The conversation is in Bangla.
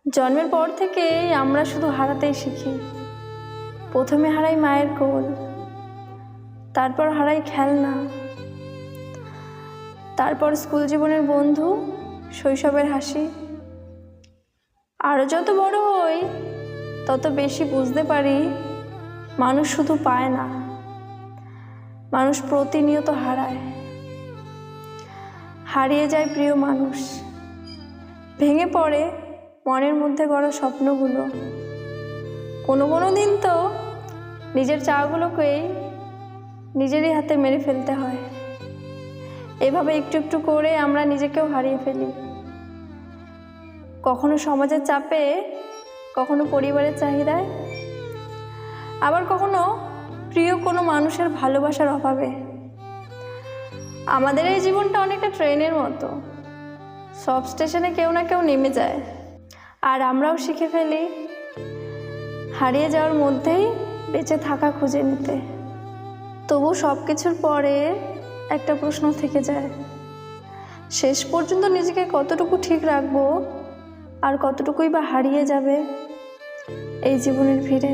জন্মের পর থেকেই আমরা শুধু হারাতেই শিখি। প্রথমে হারাই মায়ের কোল, তারপর হারাই খেলনা, তারপর স্কুল জীবনের বন্ধু, শৈশবের হাসি। আরও যত বড় হই তত বেশি বুঝতে পারি মানুষ শুধু পায় না, মানুষ প্রতিনিয়ত হারায়। হারিয়ে যায় প্রিয় মানুষ, ভেঙে পড়ে মনের মধ্যে গড়া স্বপ্নগুলো। কোনো দিন তো নিজের চাওয়াগুলোকেই নিজেরই হাতে মেরে ফেলতে হয়। এভাবে একটু একটু করে আমরা নিজেকেও হারিয়ে ফেলি, কখনো সমাজের চাপে, কখনো পরিবারের চাহিদায়, আবার কখনো প্রিয় কোনো মানুষের ভালোবাসার অভাবে। আমাদের এই জীবনটা অনেকটা ট্রেনের মতো, সব স্টেশনে কেউ না কেউ নেমে যায়, আর আমরাও শিখে ফেলি হারিয়ে যাওয়ার মধ্যেই বেঁচে থাকা খুঁজে নিতে। তবু সব কিছুর পরে একটা প্রশ্ন থেকে যায়, শেষ পর্যন্ত নিজেকে কতটুকু ঠিক রাখবো আর কতটুকুই বা হারিয়ে যাবে এই জীবনের ভিড়ে।